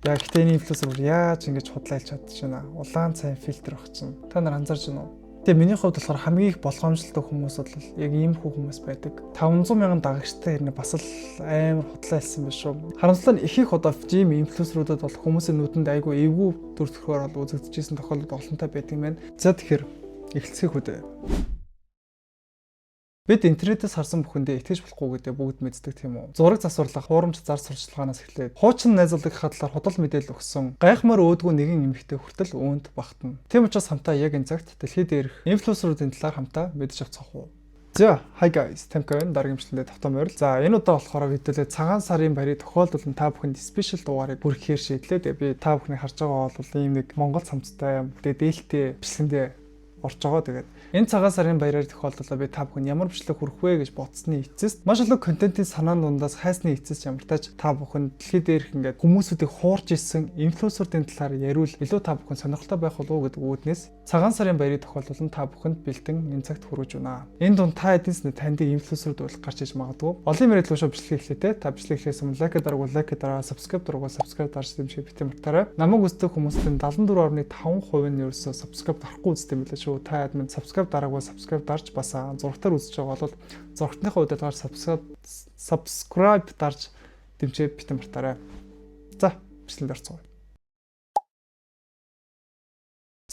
Яг гэхдээ энэ инфлюенсер яаж ингэж худлайлж чадчихна. Улаан цай фильтр өгсөн. Та нар анзаарч байна уу? Тэгээ миний хувьд болохоор хамгийн их болгоомжлолтой хүмүүс бол яг иймэрхүү хүмүүс байдаг. 500 мянган дагагчтай хэрнээ бас л амар худлаалсан биш үү? Харамсалтай нь их одоо жим инфлюенсеруудад бол хүмүүсийн нүдэнд айгүй эвгүй дүр төрхөөр бол үзэгдэжсэн тохиолдол олонтой байдаг юм байна. За тэгэхээр эхэлцгээе хүү дээ. Бид интернетээс харсан бүхэндээ итгэж болохгүй гэдэг бүгд мэддэг тийм үү. Зураг засварлах, хуурамч зар сурталчилгаанаас эхлээд хуучин найзуулагын хадлаар худал мэдээлэл өгсөн гайхмаар өөдгөө нэгэн эмэгтэй хүртэл үүнд багтана. Тийм учраас хамтаа яг энэ цагт дэлхийд дээрх инфлюенсеруудын талаар хамтаа мэдж авцгаах уу. За, hi guys, Тамка дараагийн бичлэгээ тавтан морил. За, энэ удаа болохоор хэдүүлээ цагаан сарын баярын тохиолдол нь та бүхэнд спешиал дугаарыг бүрхээр шийдлээ. Тэгээ би та бүхний харж байгаа бол ийм нэг Монгол цамцтай, дээлтэй бичлэгэндээ орж байгаа. Тэгээд энэ цагаан сарын баяраар тохиолдолоо би та бүхэн ямар бичлэг хүрэх вэ гэж бодсны эцэст маш олон контентын санаанд дундаас хайсны эцэст ямар тач та бүхэн дэлхийд дээрх ингээд хүмүүсүүдийг хуурж исэн инфлюенсеруудын талаар яриул илүү та бүхэн сонирхолтой байх болов уу гэдэг үүднээс цагаан сарын баярын тохиолдол нь та бүхэнд бэлдэн энэ цагт хүргэж байна. Энэ дунд та эднээс таньдаг инфлюенсерүүд бол гарч иж магадгүй. Олон мэрээл шүү бичлэг эхлэхтэй. Та бичлэг эхлэхээс өмнө лайк дараагүй лайк дараа subscribe дараагүй subscribe дарж дэмжих битэн мартаарай. Намайг үздэг хүмүүстийн 74.5% нь ерөөсөө subscribe дарахгүй үздэг юм билээ шүү. Та админ subscribe дараагүй subscribe дарж бас зургатаар үзэж байгаа бол зургатныхаа удаагаар subscribe дарж дэмжээ битэн мартаарай. За, бичлэнд орцгоё.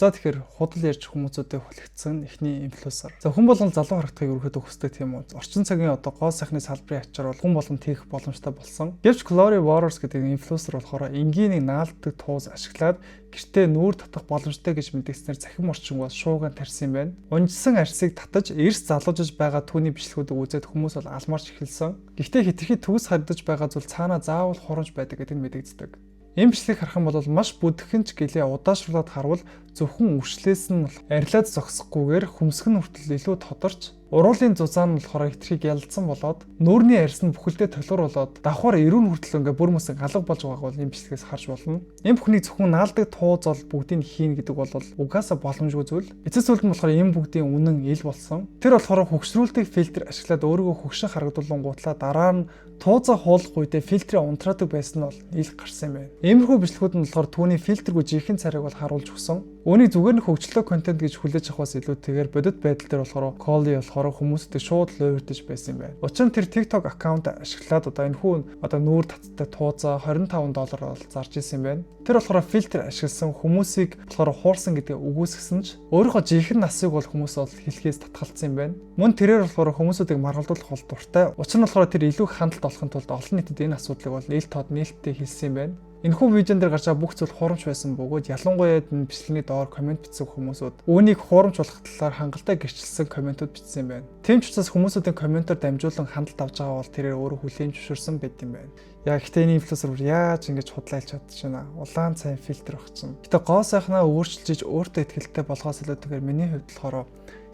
За тэгэхээр худал ярьж хүмүүсүүдэд хүлэгдсэн эхний инфлюенсер. За хүн болгон залуу харагдахыг ерөөхдөө хүсдэг тийм үү. Орчин цагийн одоо гоо сайхны салбарын ачаар бол хүн болгон тийх боломжтой болсон. Гэвч Glory Warriors гэдэг инфлюенсер болохоор энгийн нэг наалддаг туус ашиглаад гэртээ нүүр татах боломжтой гэж мэдгэснээр захин орчингоо шууган тарьсан юм байна. Унжсан арсыг татаж эрс залуужж байгаа түүний бичлэгүүдийг үзээд хүмүүс бол алмарч эхэлсэн. Гэхдээ хитрхи төгс харагдаж байгаа зүйл цаанаа заавал хурамч байдаг гэдэг нь мэдэгддэг. Энэ бичлэгийг харах юм бол маш бүдгэнч гэлээ удаашруулад харвал зөвхөн үршлээс нь арилаад зогсохгүйгээр хөмсгөн хүртэл илүү тодорч уруулын зузаан нь болохоор хитрхийг ялдсан болоод нүүрний арьс нь бүхэлдээ толгор болоод давхар эрүүн хүртэл ингээ бүр мөсөн галга болж байгааг бол энэ бичлэгээс харж болно. Энэ бүхний зөвхөн наалдаг тууз ол бүгдийг хийн гэдэг бол угаасаа боломжгүй зүйл. Эцэс үлд нь болохоор энэ бүгдийн үнэн ил болсон. Тэр болохоор хөгшрүүлдэг фильтр ашиглаад өөрийгөө хөгшин харагдуулангуутлаа дараа нь туузаа хуулах үедээ фильтрээ унтраадаг байсан нь бол ил гарсан юм байна. Иймэрхүү бичлэгүүд нь болохоор түүний фильтргүй жинхэнэ царайг бол харуулж өгсөн. Үүнийг зүгээр нь хөгжлөө контент гэж хүлээж авахаас илүүтэйгээр бодит байдал дээр болохоор Colly болохоор хүмүүстэй шууд лойрдож байсан юм байна. Учир нь тэр TikTok аккаунт ашиглаад одоо энэ хүн одоо нүүр таттай туузаа $25 бол зарж исэн юм байна. Тэр болохоор фильтр ашигласан хүмүүсийг болохоор хуурсан гэдгээ үгүйсгэсэн ч өөрийнхөө жинхэнэ насыг бол хүмүүс бол хэлхээс татгалцсан юм байна. Мөн тэрээр болохоор хүмүүсүүдийг маргалдуулах бол дуртай. Учир нь болохоор тэр илүү хандлт олохын тулд олон нийтэд энэ асуудлыг бол нээлттэй хэлсэн юм байна. Энэхүү видеон дээр гарч байгаа бүх зүйл хуурамч байсан бөгөөд ялангуяа энэ бичлэгийн доор комент бичсэн хүмүүсүүд үүнийг хуурамч болох талаар хангалттай гэрчилсэн комментууд бичсэн юм байна. Тийм ч учраас хүмүүсүүдийн комментээр дамжуулан хандлт авч байгаа бол тэрээр өөрөө хүлээн зөвшөөрсөн байт юм байна. Яг гэхдээ энэ инфлюенсер яаж ингэж худлайлж чадчихна. Улаан цай фильтр өгсөн. Гэтэ гоо сайхнаа өөрчилж өөртөө ихтэй болгоос илүүтэйгээр миний хувьд болохоор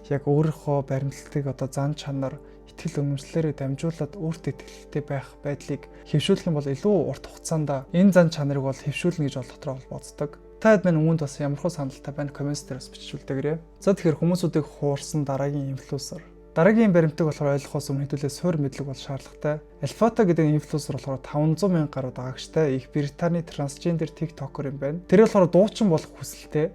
яг өөрийнхөө баримтлалтыг одоо зан чанар итгэл үнэмшлэрээ дамжуулаад өөртөө итгэлтэй байх байдлыг хэвшүүлэх юм бол илүү урт хугацаанд энэ зан чанарыг бол хэвшүүлнэ гэж бол дотроо боддог. Та хэд өмнөд бас ямархуу саналтай байна коммент дээр бас бичүүлдээгээрэй. За тэгэхээр хүмүүсүүдийг хуурсан дараагийн инфлюенсер. Дараагийн баримтыг болохоор ойлгохоос өмнө хэдүүлээ суур мэдлэг бол шаардлагатай. Alfata гэдэг инфлюенсер болохоор 500,000 гаруй дагагчтай Их Британий трансгендер тиктокер юм байна. Тэр болохоор дуучин болох хүсэлтэй.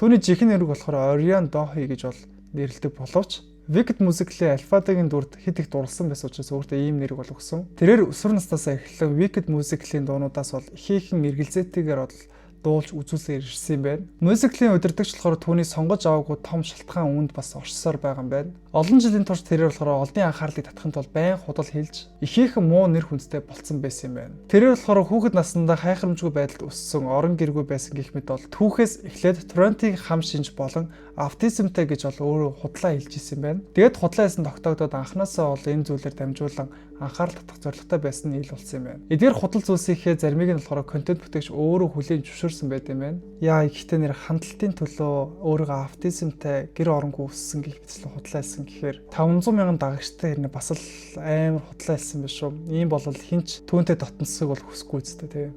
Түүний жинхэнэ нэрийг болохоор Orion Dohi гэж бол нэрлэдэг боловч Wicked Musical-ийн Alfata-гийн дүрд хэд их дурласан байсан учраас өөртөө ийм нэрийг бол өгсөн. Тэрээр өсвөр наснаас эхлэн Wicked Musical-ийн дуунуудаас бол ихээхэн эргэлзээтэйгээр бол дуулж үзүүлсээр ирсэн юм байна. Мюзиклийн удирдагч болохоор түүний сонгож аваагүй том шалтгаан үүнд бас оршсоор байгаа юм байна. Олон жилийн турш тэрээр болохоор олонний анхаарлыг татахын тулд байн худал хэлж ихээхэн муу нэр хүндтэй болцсон байсан юм байна. Тэрээр болохоор хүүхэд наснда хайхрамжгүй байдалд өссөн орон гэргүй байсан гэх мэт бол түүхээс эхлээд Toronto-ийн хам шинж болон автизмтай гэж бол өөрөө худлаа хэлж исэн юм байна. Тэгээд худлаа хэлсэн тогтоогдоод анханасаа бол энэ зүйлээр дамжуулан анхаарал татах зорилготой байсан нь ил болсон юм байна. Эдгээр худал зүйлсийнхээ заримыг нь болохоор контент бүтээгч өөрөө хүлээн зөвшөөрсөн байт юм байна. Яа ихтэй нэр хандлтын төлөө өөрийгөө автизмтай гэр оронгүй өссөн гэх мэтлэн худлаа хэлсэн гэхээр 500,000 дагагчтай хэрнээ бас л амар худлаа хэлсэн биш үү? Ийм болол хинч түүнтэй дотносыг бол хүсэхгүй үстэй тий.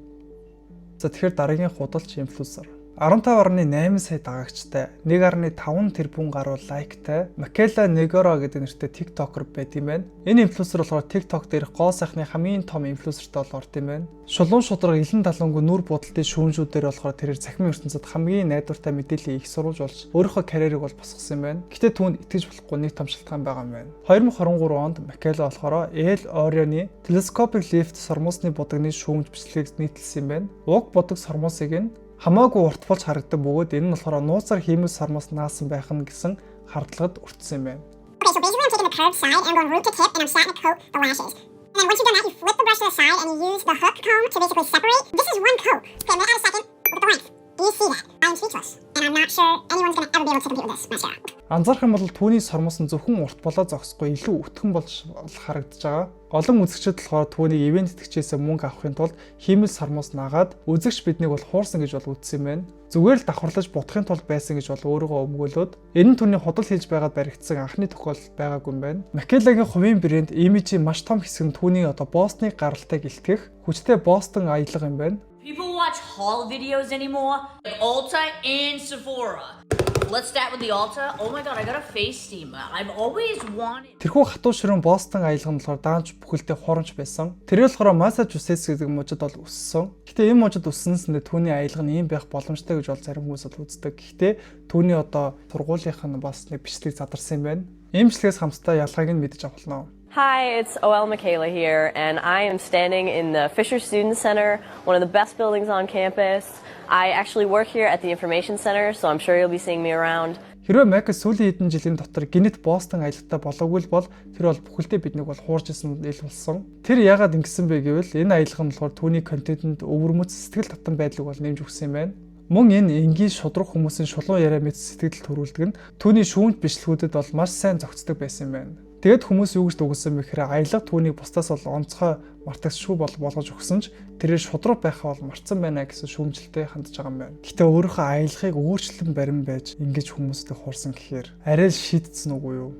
За тэгэхээр дараагийн худалч инфлюенсер. 15.8 сая дагагчтай, 1.5 тэрбум гаруй лайктай Макела Негоро гэдэг нэртэй TikToker байт юм байна. Энэ инфлюенсер болохоор TikTok дээрх гол сайхны хамгийн том инфлюенсертэй бол орд юм байна. Шулуун шударга илэн талангуй нүр будалтын шүүнжүүдээр болохоор тэрээр цахим ертөнцид хамгийн найдвартай мэдээллийг их сурвалж болж өөрийнхөө карьерийг бол босгосон юм байна. Гэтэ түүнд итгэж болохгүй нэг том шалтгаан байгаа юм байна. 2023 онд Макела болохоор El Orion'ы Telescopic Lift сормосны будагны шүүмж бичлэгийг нийтлсэн юм байна. Уг будаг сормосыг нь хамаагүй урт болж харагддаг бөгөөд энэ нь болохоор нууцаар хиймэл сормос наасан байх нь гэсэн хардлагад өртсөн юм байна. Okay, so basically I'm taking the curved side and I'm going root to tip and I'm starting to coat the lashes. And then once you've done that, you flip the brush to the side and you use the hook comb to basically separate. This is one coat. Okay, I'm going to add a second. Look at the length. Do you see that? I'm speechless. And I'm not sure anyone's going to ever be able to compete with this mascara. Анзаарах юм бол түүний сормос нь зөвхөн урт болоо зогсохгүй илүү өтгөн болж харагдаж байгаа. Олон үзэгчид болохоор түүнийг ивент итгэжээс мөнгө авахын тулд хиймэл сормос наагаад үзэгч биднийг бол хуурсан гэж бол үзсэн юм байна. Зүгээр л давхарлаж бодохын тулд байсан гэж бол өөрийгөө өмгөөлөөд энэ нь түүний худал хийж байгаад баригдсан анхны тохиолдол байгаагүй юм байна. Макелагийн хувийн брэнд имижийн маш том хэсэг нь түүний одоо Бостны гаралтайг илтгэх хүчтэй Бостон аялга юм байна. People watch haul videos anymore, like Ulta and Sephora. Let's start with the Ulta. Oh my god, I got a face steamer. I've always wanted. Тэрхүү хатуу ширүүн Бостон аялга нь болохоор даанч бүхэлдээ хоромж байсан. Тэр болохоор Массачусетс гэдэг мужид бол өссөн. Гэхдээ энэ мужид өссөнсөндөө түүний аялга нь ийм байх боломжтой гэж бол зарим хүмүүс бол үздэг. Гэхдээ түүний одоо сургуулийнх нь бас нэг бичлэг задарсан юм байна. Ийм бичлэгээс хамтдаа ялгааг нь мэдэж авах нь. Hi, it's OL Michaela here, and I am standing in the Fisher Student Center, one of the best buildings on campus. I actually work here at the Information Center, so I'm sure you'll be seeing me around. Хэрвээ Mac сүүлийн хэдэн жилийн дотор гинэт Бостон аялалтаа болоогүй бол тэр бол бүхэлдээ биднийг бол хуурж исэн ил болсон. Тэр яагаад ингэсэн бэ гэвэл энэ аялга нь болохоор түүний контентэнд өвөрмөц сэтгэл татам байдлыг бол нэмж өгсөн юм байна. Мөн энэ энгийн шудраг хүмүүсийн шулуун яриа мэт сэтгэл төрүүлдэг нь түүний шүүмж бичлэгүүдэд бол маш сайн зохицдог байсан юм байна. Тэгэд хүмүүс юу гэж дүгнсэн бэхээр аялга түүнийг бусдаас бол онцгой мартагсшгүй болгож өгсөн ч тэрээр шудраг байхаа бол марцсан байна гэсэн шүүмжлэлтэй хандж байгаа юм байна. Гэтэ өөрийнхөө аялгыг өөрчлөн барин байж ингэж хүмүүстэй хуурсан гэхээр арай л шийдсэн үгүй юу?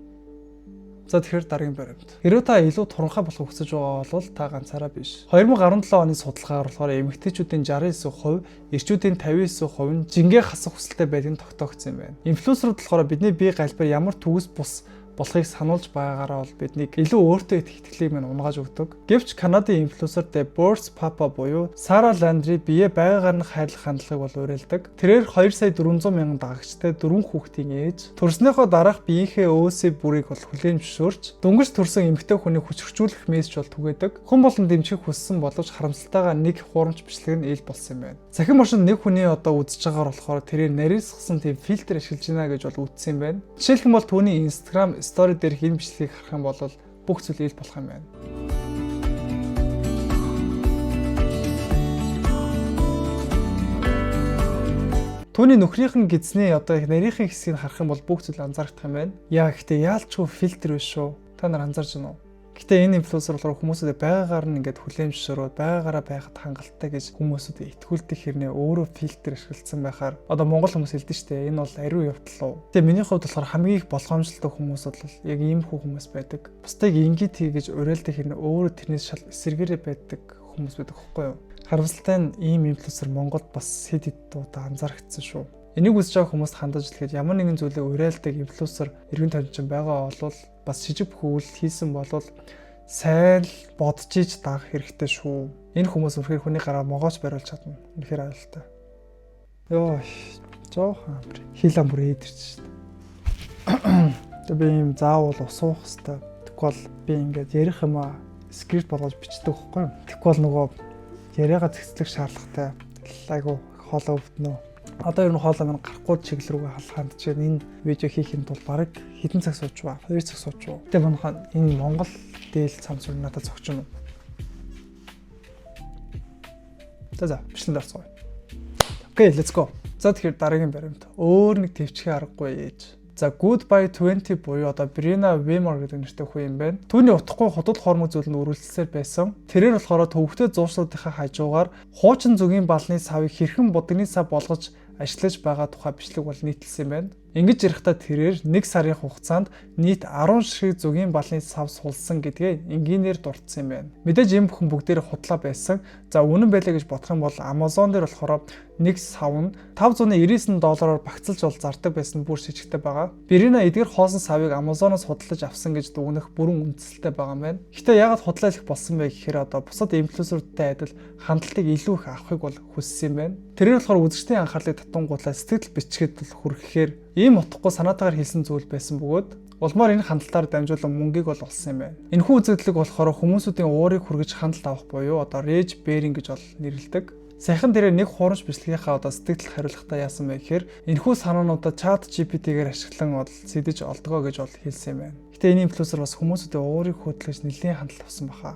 За тэгэхээр дараагийн баримт. Хэрвээ та илүү туранхай болох хүсэж байгаа бол та ганцаараа биш. 2017 оны судалгаагаар болохоор эмэгтэйчүүдийн 69%, эрчүүдийн 59% нь жингээ хасах хүсэлтэй байдгийг тогтоогдсон юм байна. Инфлюенсерүүд болохоор бидний бие галбир ямар төгс бус болохыг сануулж байгаагаараа бол биднийг илүү өөртөө итгэлийг мань унгааж өгдөг. Гэвч Канадын инфлюенсер Burst Papa буюу Sara Landry бие байгаагаар нь хайрлах хандлагыг бол уриалдаг. Тэрээр 2,400,000 дагагчтай 4 хүүхдийн ээж. Төрснөөхөө дараах биеийнхээ өөсөө бүрийг бол хүлээн зөвшөөрч дөнгөж төрсэн эмэгтэй хүнийг хүчрхжүүлэх мессеж бол түгээдэг. Хүн болон дэмжих хүссэн боловч харамсалтайгаар нэг хуурамч бичлэг нь ил болсон юм байна. Захин машин нэг хүний одоо үзэж байгаагаар болохоор тэрээр нарийсгсан тийм фильтр ашиглаж байна гэж бол үзсэн юм байна. Жишээлх юм бол түүний Instagram story дээр хин бичлэгийг харах юм бол бүх зүйл ил болох юм байна. Түүний нөхрийнх нь гидсний одоо нарийнхын хэсгийг харах юм бол бүх зүйл анзаарах юм байна. Яа гэхдээ яалчгүй фильтр биш шүү. Та нар анзаарч байна уу? Гэтэ энэ инфлюенсер болохоор хүмүүсээ байгаагаар нь ингээд хүлээн зөвшөөрөөд байгаагаараа байхад хангалттай гэж хүмүүсүүд итгүүлдэг хэрнээ өөрөө фильтр ашигласан байхаар одоо монгол хүмүүс хэлдэг шүү дээ. Энэ бол ариун явдал уу. Тэгээ миний хувьд болохоор хамгийн их болгоомжлолтой хүмүүс бол яг иймэрхүү хүмүүс байдаг. Бусдыг ингэж хийж уриалдаг хэрнээ өөрөө тэрнээс шал эсэргээрээ байдаг хүмүүс байдаг хэвгүй юу? Харамсалтай нь ийм инфлюенсер Монголд бас хэд хэд удаа анзаарэгдсэн шүү. Энийг үзэж байгаа хүмүүст хандаж хэлэхэд ямар нэгэн зүйлийг уриалдаг инфлюенсер эргэн тойрчин байгаа бол бас шижиг хөвөл хийсэн болвол сайн л бодож иж даах хэрэгтэй шүү. Энэ хүмүүс үнэхээр хүний гараа могооч бариулж чадна. Үнэхээр аюултай. Йоо, жоохон хилэн бүр ээдэрч шүү дээ. Тэг би юм заавал усуух хэрэгтэй. Тэгвэл би ингээд ярих юм аа скрипт болгож бичдэг байхгүй юу? Тэгвэл нөгөө яриагаа зэгцлэх шаардлагатай. Айгу хоолоо өвднө. Одоо ер нь хоолой маань гарахгүй чиглэл рүүгээ хандж байна. Энэ видео хийхэд бол бараг хэдэн цаг сууж ба? 2 цаг сууж ба. Тэ манхан энэ Монгол дээл цамцур надад зогч юм уу? За бичлэн дарцгаая. Окей, let's go. За тэгэхээр дараагийн баримт. Өөр нэг төвчхий аргагүй ээж. За Goodbye 20 буюу одоо Brina Weimar гэдэг нэртэй хүн юм байна. Түүний утгагүй худал хормог зүйлд үргэлжлэлсээр байсан. Тэрээр болохоор төвөгтэй зуршлуудынхаа хажуугаар хуучин зүгийн балны савыг хэрхэн будагны сав болгож ажиллаж байгаа тухай бичлэг бол нийтэлсэн байна. Ингэж ярихдаа тэрээр 1 сарын хугацаанд нийт 10 ширхэг зөгийн балын сав сулсан гэдгээ энгийнээр дурдсан юм байна. Мэдээж энэ бүхэн бүгдээр худлаа байсан. За үнэн байлаа гэж бодох юм бол Amazon дээр болохоор нэг сав нь $599 багцалж бол зардаг байсан бүр шижигтэй байгаа. Брина эдгээр хоосон савыг Amazon-оос худалдаж авсан гэж дүгнэх бүрэн үндсэлтэй байгаа юм байна. Гэхдээ яагаад худлаа их болсон бэ гэхээр одоо бусад инфлюенсеруудтай адил хандлтыг илүү их авахыг бол хүссэн юм байна. Тэрээр болохоор үзэгчдийн анхаарлыг татангуудлаа сэтгэл бичгээд хүргэхээр ийм утгагүй санаатаагаар хэлсэн зүйл байсан бөгөөд улмаар энэ хандлтаар дамжуулан мөнгийг бол олсон юм байна. Энэхүү үзэгдлэг болохоор хүмүүсүүдийн уурыг хүргэж хандлт авах буюу одоо rage bearing гэж бол нэрлэдэг. Саяхан дээр нэг хурамч бичлэгийнхаа одоо сэтгэл хариулахтаа яасан бэ гэхээр энэхүү санаануудаа чат GPT-гээр ашиглан бол сэдэж олдгоо гэж бол хэлсэн юм байна. Гэтэ энэ инфлюенсер бас хүмүүсүүдийн уурыг хөдөлгөж нэлийн хандлт авсан баха.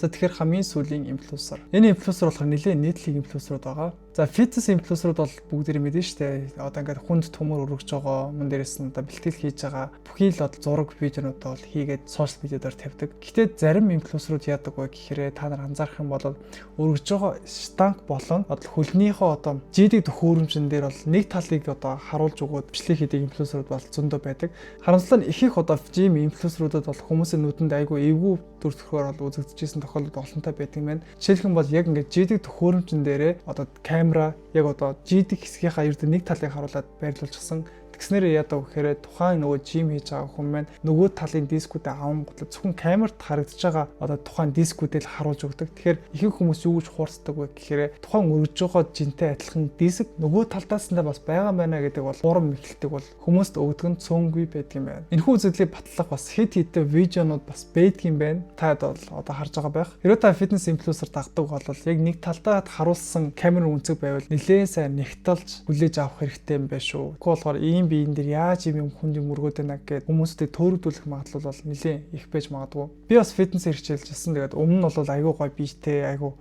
За тэгэхээр хамгийн сүүлийн инфлюенсер. Энэ инфлюенсер болохоор нэлээд нийтлэг инфлюенсерууд байгаа. За фитнес инфлюенсерууд бол бүгдээрээ мэдэн штэ. Одоо ингээд хүнд төмөр өргөж байгаа, мөн дээрээс нь одоо бэлтгэл хийж байгаа. Бүхий л зураг видеонуудаа бол хийгээд сошиал медиадаар тавьдаг. Гэхдээ зарим инфлюенсерууд яадаг вэ гэхээр та нар анзаарах юм бол өргөж байгаа штанг болон одоо хөлнийхөө одоо жидэг төхөөрөмжн дээр бол нэг талыг одоо харуулж өгөөд бичлэг хийдэг инфлюенсерууд бол зөндөө байдаг. Харамсалтай нь их одоо жим инфлюенсеруудад бол хүмүүсийн нүдэнд айгүй эвгүй дүр төрхөөр бол үзэгдэжсэн тохиолдол олонтой байдаг юм байна. Жишээлх юм бол яг ингээд жидэг төхөөрөмжн дээрээ одоо камера яг одоо жидэг хэсгийнхаа ердөө нэг талыг харуулад байрлуулчихсан. Тэгснээр яадаг гэхээр тухайн нөгөө жим хийж байгаа хүн маань нөгөө талын дискүүдэд аван готлоо зөвхөн камерт харагдаж байгаа одоо тухайн дискүүдэд л харуулж өгдөг. Тэгэхээр ихэнх хүмүүс юу гэж хуурцдаг вэ гэхээр тухайн өргөж байгаа жинтэй адилхан диск нөгөө талдаас нь бас байгаа байна гэдэг бол урам мэхэлдэг бол хүмүүст өгдөг нь цөөнгүй байдаг юм байна. Энэхүү үзэгдлийг батлах бас хэд хэдэн видеонууд бас байдаг юм байна. Та бол одоо харж байгаа байх. Хэрэв та фитнес инфлюенсер дагдаг бол яг нэг талдаа харуулсан камер үнцэг байвал нэлээд сайн нэгтэлж хүлээж авах хэрэгтэй юм байна шүү. Тэгэхгүй болохоор ийм биен дээр яаж юм хүнд юм өргөд байна гэгээд хүмүүстэй төөрөгдүүлэх магадлал бол нэлээд их байж магадгүй. Би бас фитнес хичээлжсэн. Тэгээд өмнө нь бол айгүй гой биетэй айгүй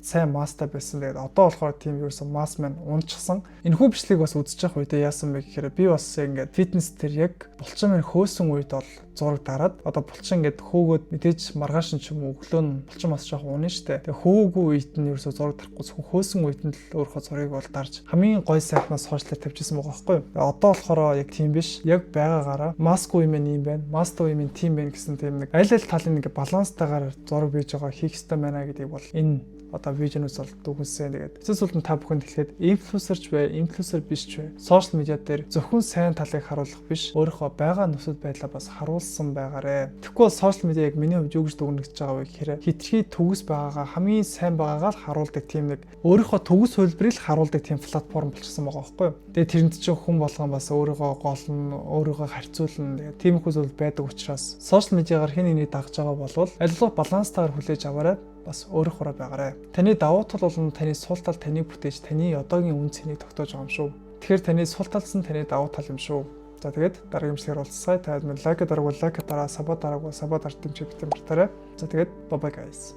сайн маста байсан. Тэгээд одоо болохоор тийм ерөөсөн мас маань унчихсан. Энэхүү бичлэгийг бас үзэж явах үедээ яасан бэ гэхээр би бас ингээд фитнес дээр яг булчин маань хөөсөн үед бол зураг дараад одоо булчин ингээд хөөгөөд мэдээж маргааш нь ч юм уу өглөө нь булчин бас жоох унаа штэ. Тэгээ хөөгүй үед нь ерөөсөө зураг дарахгүй зөвхөн хөөсөн үед нь л өөрийнхөө зургийг бол дарж хамгийн гой сайхнаас сошиалаар тавьчихсан байгаа байхгүй юу. Одоо болохоор яг тийм биш. Яг байгаагаараа маск үе минь юм байна. Маст үе минь тийм байна гэсэн тийм нэг аль талын ингээд баланстайгаар зураг бийж байгаа хийх ёстой байна гэдэг бол энэ одоо видеоноос бол дүгнсэн. Тэгээд эсвэл та бүхэнд хэлэхэд инфлюенсерч бай, инфлюенсер биш ч бай. Сошиал медиа дээр зөвхөн сайн талыг харуулах биш, өөрийнхөө байгаа нөхцөл байдлаа бас харуулсан байгаарэ. Тэгэхгүй бол сошиал медиа яг миний хувьд юу гэж дүгнэж байгаа вэ гэхээр хитрхи төгс байгаагаа хамгийн сайн байгаагаа л харуулдаг тийм нэг өөрийнхөө төгс хөлбөрийг харуулдаг тийм платформ болчихсон байгаа байхгүй юу. Тэгээд тэрэнд чинь хүн болгон бас өөрийгөө голно, өөрийгөө харьцуулна. Тэгээд тийм их зүйл байдаг учраас сошиал медиагаар хэн нэгийг дагж байгаа болвол аль баланстайгаар хүлээж аваарай. Бас өөрөөхөө байгаарай. Таны давуу тал болон таны сул тал таныг бүтээж таны одоогийн үн цэнийг тогтоож байгаа юм шүү. Тэгэхээр таны сул талсан таны давуу тал юм шүү. За тэгээд дараагийн бичлэгээр уулзъя. Та бүхэн лайк дараагүй лайк дараа, сабод дараагүй сабод артемч битэмбэртарай. За тэгээд bye bye guys.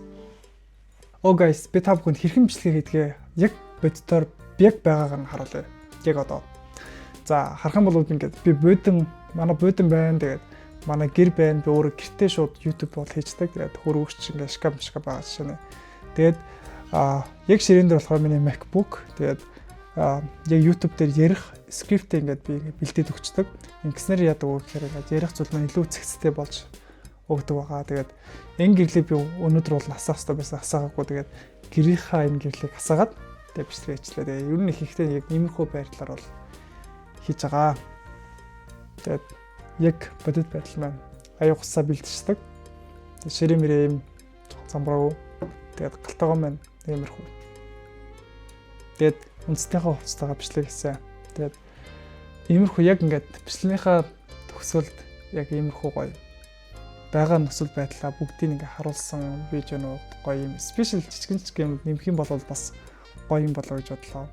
Oh guys, би та бүхэнд хэрхэн бичлэг хийдгээ яг боддоор яг байгаагаар нь харуулъя. Яг одоо. За харах юм бол ингээд би манай бодин байна. Тэгээд манай гэр байна. Би өөрөө гэртээ шууд YouTube бол хийждэг. Тэгээд хөрвөгч ингээ шкаф байгаа жишээ нэ. Тэгээд яг ширээн дээр болохоор миний MacBook. Тэгээд яг YouTube дээр ярих скриптээ ингээд би бэлдээд өгчдөг. Ингэснээр яадаг вэ гэхээр ингээд ярих зүйл маань илүү цэгцтэй болж өгдөг байгаа. Тэгээд энэ гэрлийг би өнөөдөр бол асаах хэрэгтэй байсан. Асаагаагүй. Тэгээд гэрийнхаа энэ гэрлийг асаагаад тэгээд бичлэг хийчлээ. Тэгээд ер нь их ихтэй яг иймэрхүү байдлаар бол хийж байгаа. Тэгээд яг бодит байдал маань аюу хасаа бэлдчихдэг. Ширээ мэрээ юм замбраагүй. Тэгээд галтайгаа маань иймэрхүү. Тэгээд үндэстнийхээ хувцастайгаа бичлэг хийсэн. Тэгээд иймэрхүү яг ингээд бичлэгийнхаа төгсгөлд яг иймэрхүү гоё байгаа нөхцөл байдлаа бүгдийг ингээ харуулсан видеонууд гоё юм. Спешиал жижигч юм нэмэх юм бол бас гоё юм болоо гэж бодлоо.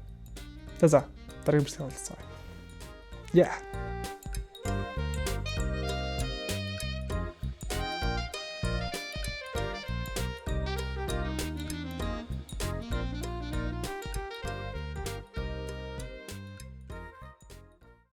За дараагийн бичлэг уулзъя. Yeah.